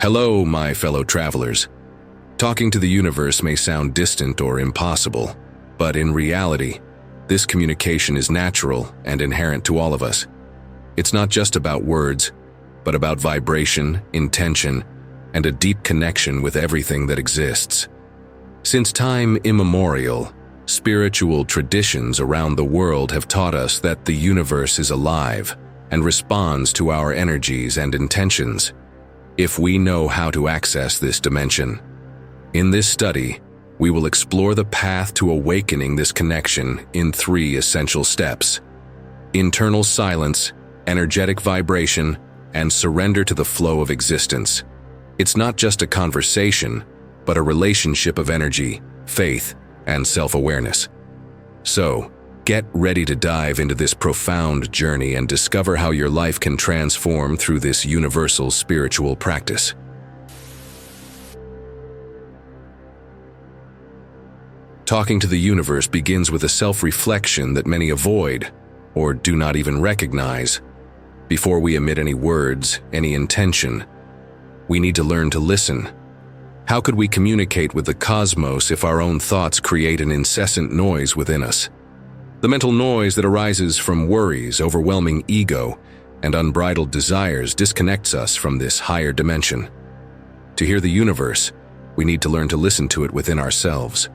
Hello, my fellow travelers. Talking to the universe may sound distant or impossible, but in reality, this communication is natural and inherent to all of us. It's not just about words, but about vibration, intention, and a deep connection with everything that exists. Since time immemorial, spiritual traditions around the world have taught us that the universe is alive and responds to our energies and intentions, if we know how to access this dimension. In this study, we will explore the path to awakening this connection in 3 essential steps: internal silence, energetic vibration, and surrender to the flow of existence. It's not just a conversation, but a relationship of energy, faith, and self-awareness. So, get ready to dive into this profound journey and discover how your life can transform through this universal spiritual practice. Talking to the universe begins with a self-reflection that many avoid or do not even recognize. Before we emit any words, any intention, we need to learn to listen. How could we communicate with the cosmos if our own thoughts create an incessant noise within us? The mental noise that arises from worries, overwhelming ego, and unbridled desires disconnects us from this higher dimension. To hear the universe, we need to learn to listen to it within ourselves.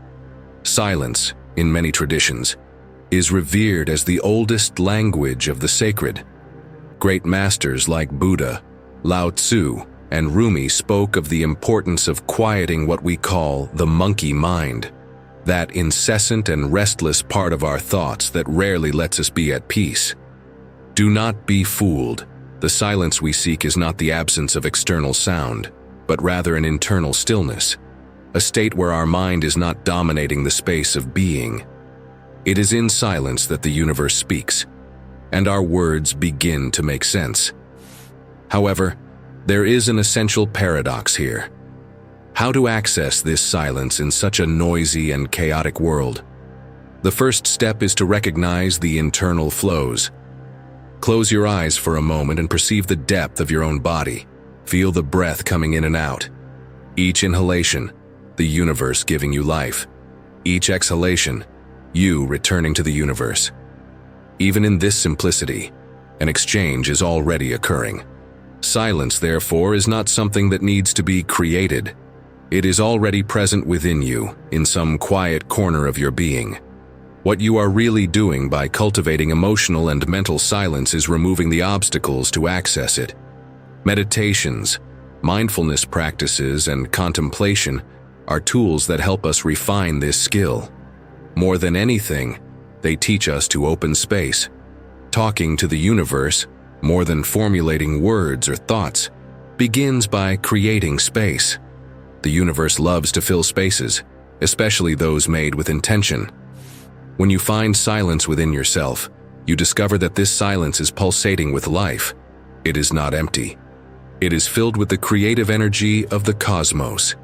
Silence, in many traditions, is revered as the oldest language of the sacred. Great masters like Buddha, Lao Tzu, and Rumi spoke of the importance of quieting what we call the monkey mind, that incessant and restless part of our thoughts that rarely lets us be at peace. Do not be fooled. The silence we seek is not the absence of external sound, but rather an internal stillness, a state where our mind is not dominating the space of being. It is in silence that the universe speaks, and our words begin to make sense. However, there is an essential paradox here. How to access this silence in such a noisy and chaotic world? The first step is to recognize the internal flows. Close your eyes for a moment and perceive the depth of your own body. Feel the breath coming in and out. Each inhalation, the universe giving you life. Each exhalation, you returning to the universe. Even in this simplicity, an exchange is already occurring. Silence, therefore, is not something that needs to be created. It is already present within you, in some quiet corner of your being. What you are really doing by cultivating emotional and mental silence is removing the obstacles to access it. Meditations, mindfulness practices, and contemplation are tools that help us refine this skill. More than anything, they teach us to open space. Talking to the universe, more than formulating words or thoughts, begins by creating space. The universe loves to fill spaces, especially those made with intention. When you find silence within yourself, you discover that this silence is pulsating with life. It is not empty. It is filled with the creative energy of the cosmos.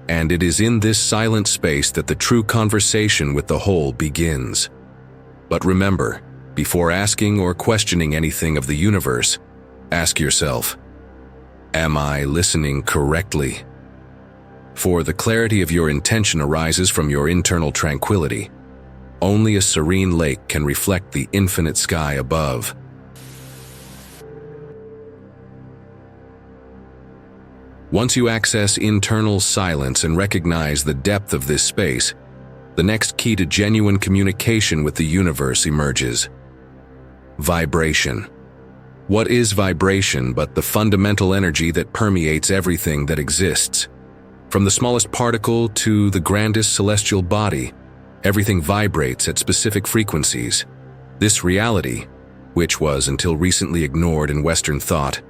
And it is in this silent space that the true conversation with the whole begins. But remember, before asking or questioning anything of the universe, ask yourself, am I listening correctly? For the clarity of your intention arises from your internal tranquility. Only a serene lake can reflect the infinite sky above. Once you access internal silence and recognize the depth of this space, the next key to genuine communication with the universe emerges. Vibration. What is vibration but the fundamental energy that permeates everything that exists? From the smallest particle to the grandest celestial body, everything vibrates at specific frequencies. This reality, which was until recently ignored in Western thought,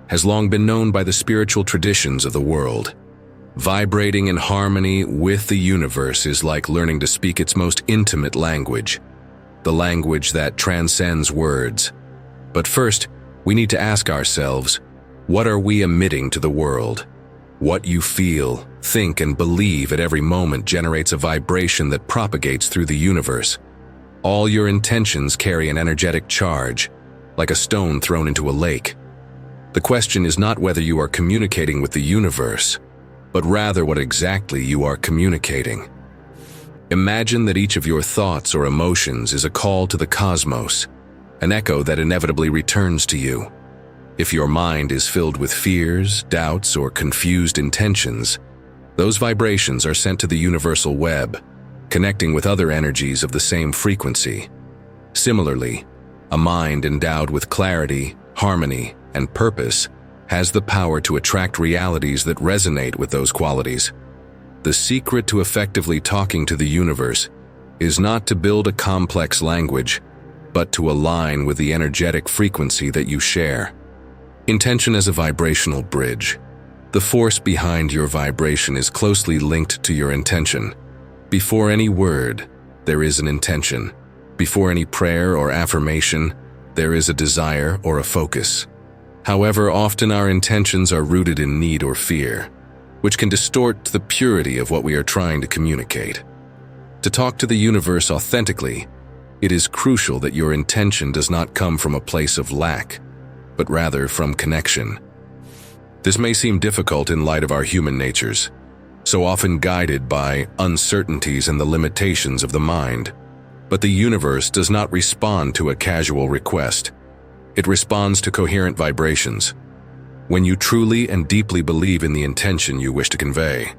has long been known by the spiritual traditions of the world. Vibrating in harmony with the universe is like learning to speak its most intimate language, the language that transcends words. But first, we need to ask ourselves, what are we emitting to the world? What you feel, think, and believe at every moment generates a vibration that propagates through the universe. All your intentions carry an energetic charge, like a stone thrown into a lake. The question is not whether you are communicating with the universe, but rather what exactly you are communicating. Imagine that each of your thoughts or emotions is a call to the cosmos, an echo that inevitably returns to you. If your mind is filled with fears, doubts, or confused intentions, those vibrations are sent to the universal web, connecting with other energies of the same frequency. Similarly, a mind endowed with clarity, harmony, and purpose has the power to attract realities that resonate with those qualities. The secret to effectively talking to the universe is not to build a complex language, but to align with the energetic frequency that you share. Intention as a vibrational bridge. The force behind your vibration is closely linked to your intention. Before any word, there is an intention. Before any prayer or affirmation, there is a desire or a focus. However, often our intentions are rooted in need or fear, which can distort the purity of what we are trying to communicate. To talk to the universe authentically, it is crucial that your intention does not come from a place of lack, but rather from connection. This may seem difficult in light of our human natures, so often guided by uncertainties and the limitations of the mind. But the universe does not respond to a casual request. It responds to coherent vibrations. When you truly and deeply believe in the intention you wish to convey,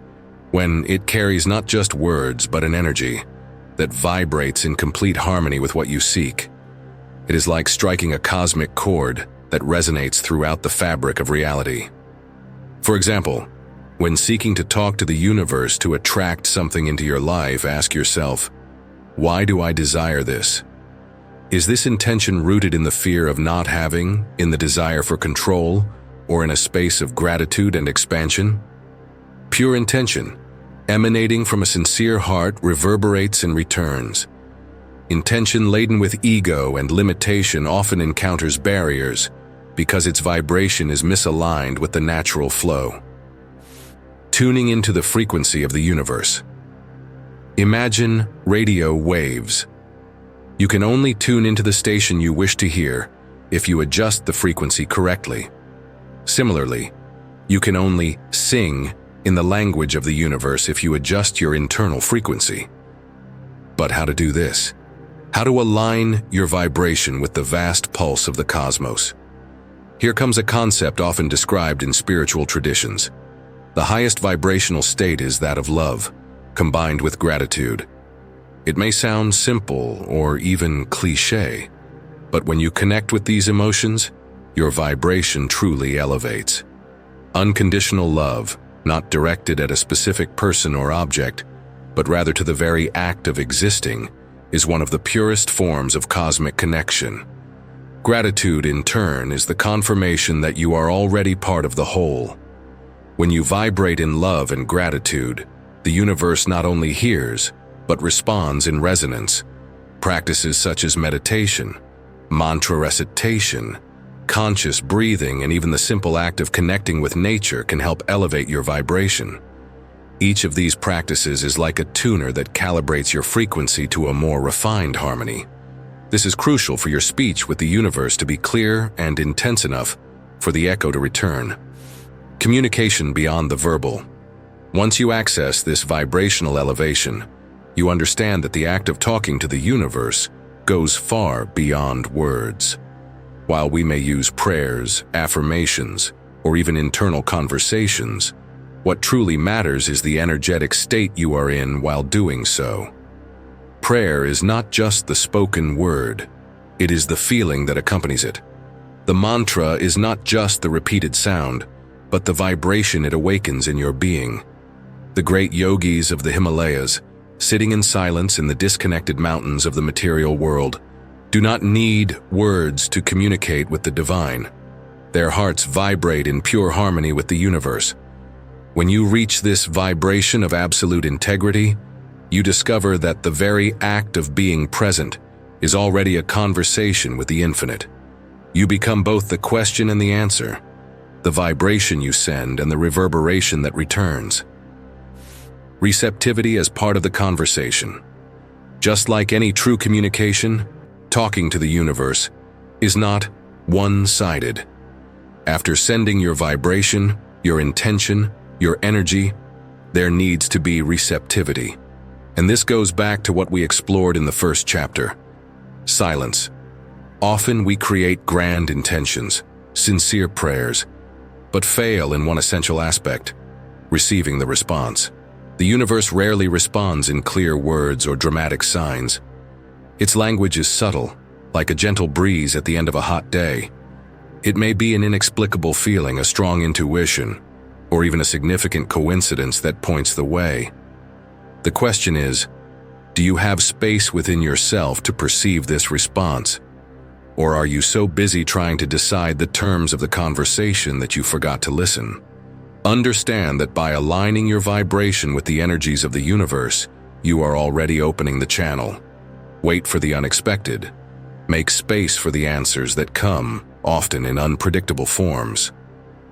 when it carries not just words but an energy that vibrates in complete harmony with what you seek, it is like striking a cosmic chord that resonates throughout the fabric of reality. For example, when seeking to talk to the universe to attract something into your life, ask yourself, why do I desire this? Is this intention rooted in the fear of not having, in the desire for control, or in a space of gratitude and expansion? Pure intention, emanating from a sincere heart, reverberates and returns. Intention laden with ego and limitation often encounters barriers because its vibration is misaligned with the natural flow. Tuning into the frequency of the universe. Imagine radio waves. You can only tune into the station you wish to hear if you adjust the frequency correctly. Similarly, you can only sing in the language of the universe if you adjust your internal frequency. But how to do this? How to align your vibration with the vast pulse of the cosmos? Here comes a concept often described in spiritual traditions. The highest vibrational state is that of love, combined with gratitude. It may sound simple or even cliché, but when you connect with these emotions, your vibration truly elevates. Unconditional love, not directed at a specific person or object, but rather to the very act of existing, is one of the purest forms of cosmic connection. Gratitude, in turn, is the confirmation that you are already part of the whole. When you vibrate in love and gratitude, the universe not only hears, but responds in resonance. Practices such as meditation, mantra recitation, conscious breathing, and even the simple act of connecting with nature can help elevate your vibration. Each of these practices is like a tuner that calibrates your frequency to a more refined harmony. This is crucial for your speech with the universe to be clear and intense enough for the echo to return. Communication beyond the verbal. Once you access this vibrational elevation, you understand that the act of talking to the universe goes far beyond words. While we may use prayers, affirmations, or even internal conversations, what truly matters is the energetic state you are in while doing so. Prayer is not just the spoken word, it is the feeling that accompanies it. The mantra is not just the repeated sound, but the vibration it awakens in your being. The great yogis of the Himalayas, sitting in silence in the disconnected mountains of the material world, do not need words to communicate with the divine. Their hearts vibrate in pure harmony with the universe. When you reach this vibration of absolute integrity, you discover that the very act of being present is already a conversation with the infinite. You become both the question and the answer, the vibration you send and the reverberation that returns. Receptivity as part of the conversation. Just like any true communication, talking to the universe is not one-sided. After sending your vibration, your intention, your energy, there needs to be receptivity. And this goes back to what we explored in the first chapter. Silence. Often we create grand intentions, sincere prayers, but fail in one essential aspect: receiving the response. The universe rarely responds in clear words or dramatic signs. Its language is subtle, like a gentle breeze at the end of a hot day. It may be an inexplicable feeling, a strong intuition, or even a significant coincidence that points the way. The question is, do you have space within yourself to perceive this response? Or are you so busy trying to decide the terms of the conversation that you forgot to listen? Understand that by aligning your vibration with the energies of the universe, you are already opening the channel. Wait for the unexpected. Make space for the answers that come, often in unpredictable forms.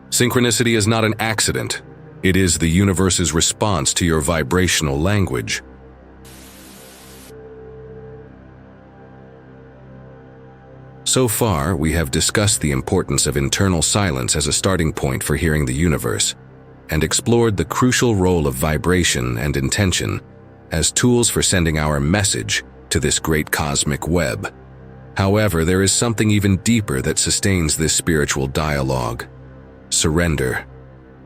Synchronicity is not an accident. It is the universe's response to your vibrational language. So far, we have discussed the importance of internal silence as a starting point for hearing the universe, and explored the crucial role of vibration and intention as tools for sending our message to this great cosmic web. However, there is something even deeper that sustains this spiritual dialogue: surrender.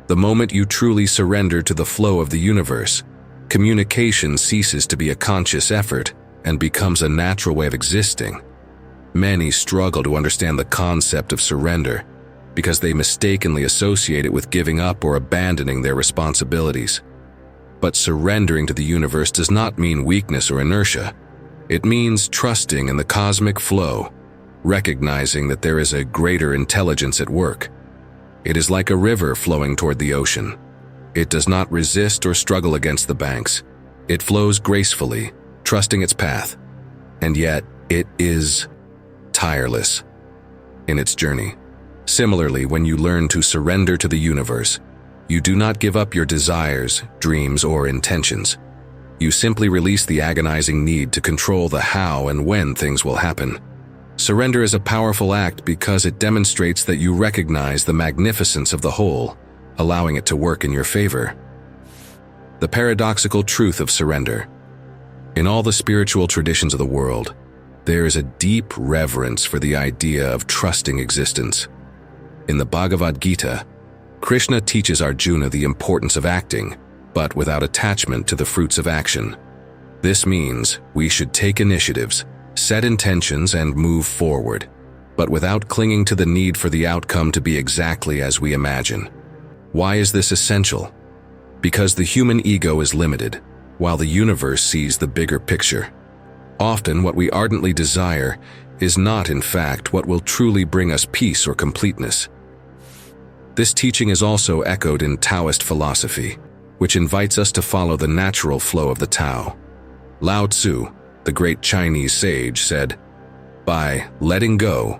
The moment you truly surrender to the flow of the universe, communication ceases to be a conscious effort and becomes a natural way of existing. Many struggle to understand the concept of surrender because they mistakenly associate it with giving up or abandoning their responsibilities. But surrendering to the universe does not mean weakness or inertia. It means trusting in the cosmic flow, recognizing that there is a greater intelligence at work. It is like a river flowing toward the ocean. It does not resist or struggle against the banks. It flows gracefully, trusting its path. And yet, it is tireless in its journey. Similarly, when you learn to surrender to the universe, you do not give up your desires, dreams, or intentions. You simply release the agonizing need to control the how and when things will happen. Surrender is a powerful act because it demonstrates that you recognize the magnificence of the whole, allowing it to work in your favor. The paradoxical truth of surrender. In all the spiritual traditions of the world, there is a deep reverence for the idea of trusting existence. In the Bhagavad Gita, Krishna teaches Arjuna the importance of acting, but without attachment to the fruits of action. This means we should take initiatives, set intentions, and move forward, but without clinging to the need for the outcome to be exactly as we imagine. Why is this essential? Because the human ego is limited, while the universe sees the bigger picture. Often what we ardently desire is not, in fact, what will truly bring us peace or completeness. This teaching is also echoed in Taoist philosophy, which invites us to follow the natural flow of the Tao. Lao Tzu, the great Chinese sage, said, "By letting go,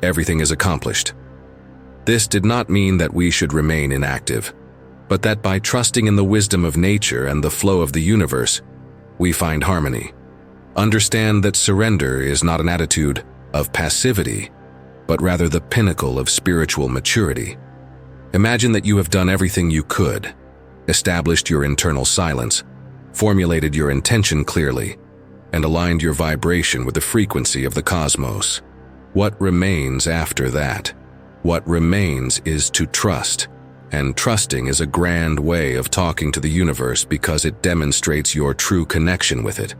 everything is accomplished." This did not mean that we should remain inactive, but that by trusting in the wisdom of nature and the flow of the universe, we find harmony. Understand that surrender is not an attitude of passivity, but rather the pinnacle of spiritual maturity. Imagine that you have done everything you could, established your internal silence, formulated your intention clearly, and aligned your vibration with the frequency of the cosmos. What remains after that? What remains is to trust, and trusting is a grand way of talking to the universe because it demonstrates your true connection with it.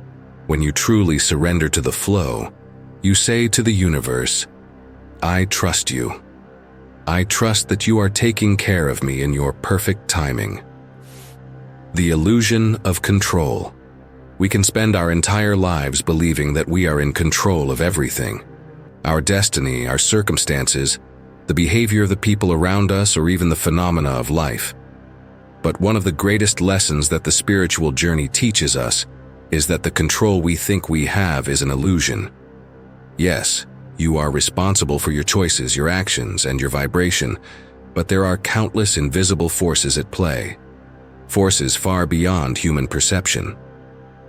When you truly surrender to the flow, you say to the universe, "I trust you. I trust that you are taking care of me in your perfect timing." The illusion of control. We can spend our entire lives believing that we are in control of everything. Our destiny, our circumstances, the behavior of the people around us, or even the phenomena of life. But one of the greatest lessons that the spiritual journey teaches us is that the control we think we have is an illusion. Yes, you are responsible for your choices, your actions, and your vibration, but there are countless invisible forces at play. Forces far beyond human perception.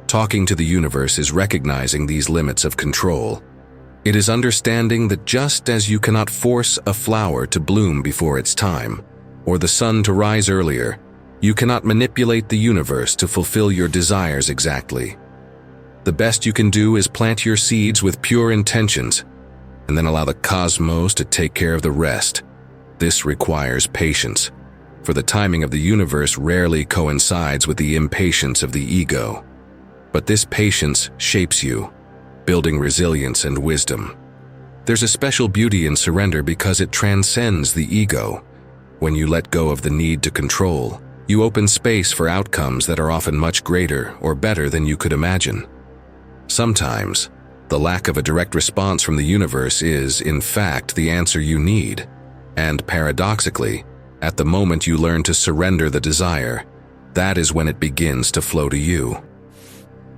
Talking to the universe is recognizing these limits of control. It is understanding that just as you cannot force a flower to bloom before its time, or the sun to rise earlier, you cannot manipulate the universe to fulfill your desires exactly. The best you can do is plant your seeds with pure intentions, and then allow the cosmos to take care of the rest. This requires patience, for the timing of the universe rarely coincides with the impatience of the ego. But this patience shapes you, building resilience and wisdom. There's a special beauty in surrender because it transcends the ego. When you let go of the need to control, you open space for outcomes that are often much greater or better than you could imagine. Sometimes, the lack of a direct response from the universe is, in fact, the answer you need. And paradoxically, at the moment you learn to surrender the desire, that is when it begins to flow to you.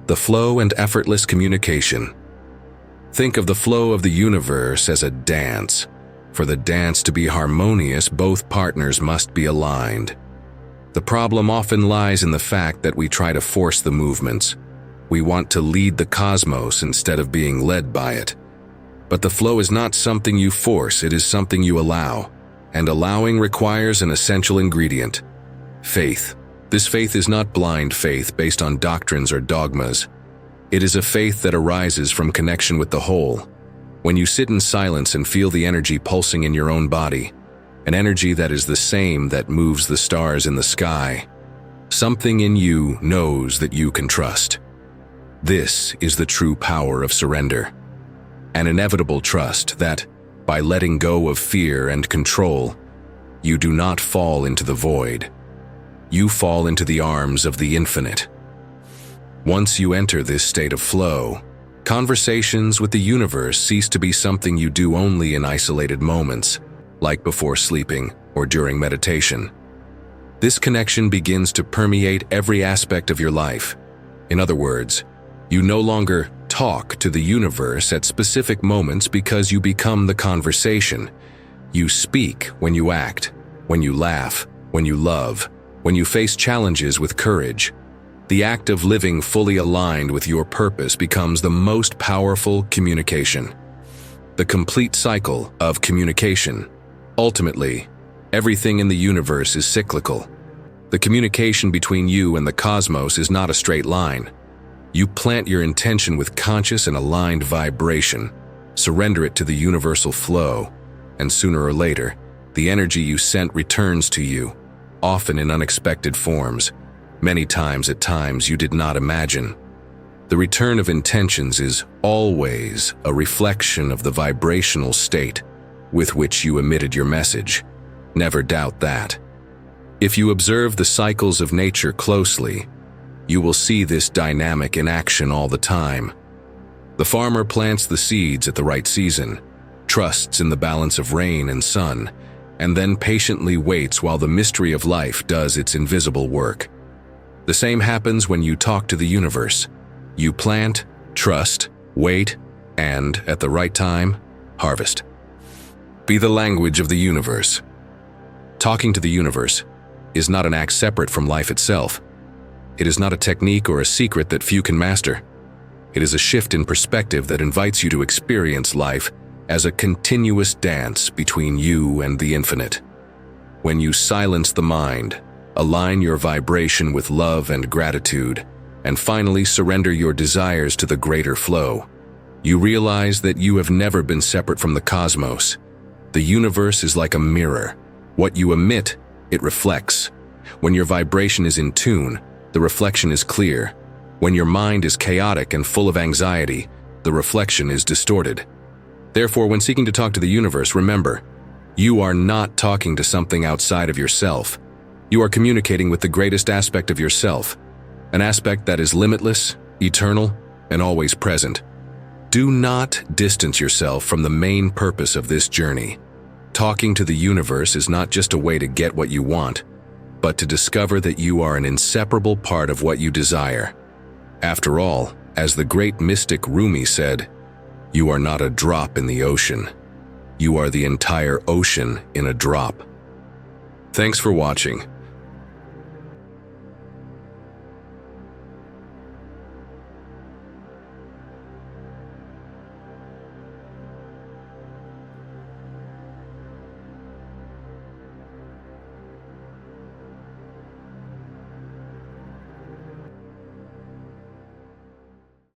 The flow and effortless communication. Think of the flow of the universe as a dance. For the dance to be harmonious, both partners must be aligned. The problem often lies in the fact that we try to force the movements. We want to lead the cosmos instead of being led by it. But the flow is not something you force, it is something you allow. And allowing requires an essential ingredient: faith. This faith is not blind faith based on doctrines or dogmas. It is a faith that arises from connection with the whole. When you sit in silence and feel the energy pulsing in your own body, an energy that is the same that moves the stars in the sky, something in you knows that you can trust. This is the true power of surrender. An inevitable trust that, by letting go of fear and control, you do not fall into the void. You fall into the arms of the infinite. Once you enter this state of flow, conversations with the universe cease to be something you do only in isolated moments, like before sleeping or during meditation. This connection begins to permeate every aspect of your life. In other words, you no longer talk to the universe at specific moments because you become the conversation. You speak when you act, when you laugh, when you love, when you face challenges with courage. The act of living fully aligned with your purpose becomes the most powerful communication. The complete cycle of communication. Ultimately, everything in the universe is cyclical. The communication between you and the cosmos is not a straight line. You plant your intention with conscious and aligned vibration, surrender it to the universal flow, and sooner or later, the energy you sent returns to you, often in unexpected forms, many times at times you did not imagine. The return of intentions is always a reflection of the vibrational state with which you emitted your message. Never doubt that. If you observe the cycles of nature closely, you will see this dynamic in action all the time. The farmer plants the seeds at the right season, trusts in the balance of rain and sun, and then patiently waits while the mystery of life does its invisible work. The same happens when you talk to the universe. You plant, trust, wait, and, at the right time, harvest. Be the language of the universe. Talking to the universe is not an act separate from life itself. It is not a technique or a secret that few can master. It is a shift in perspective that invites you to experience life as a continuous dance between you and the infinite. When you silence the mind, align your vibration with love and gratitude, and finally surrender your desires to the greater flow, you realize that you have never been separate from the cosmos. The universe is like a mirror. What you emit, it reflects. When your vibration is in tune, the reflection is clear. When your mind is chaotic and full of anxiety, the reflection is distorted. Therefore, when seeking to talk to the universe, remember, you are not talking to something outside of yourself. You are communicating with the greatest aspect of yourself, an aspect that is limitless, eternal, and always present. Do not distance yourself from the main purpose of this journey. Talking to the universe is not just a way to get what you want, but to discover that you are an inseparable part of what you desire. After all, as the great mystic Rumi said, you are not a drop in the ocean. You are the entire ocean in a drop. Thanks for watching.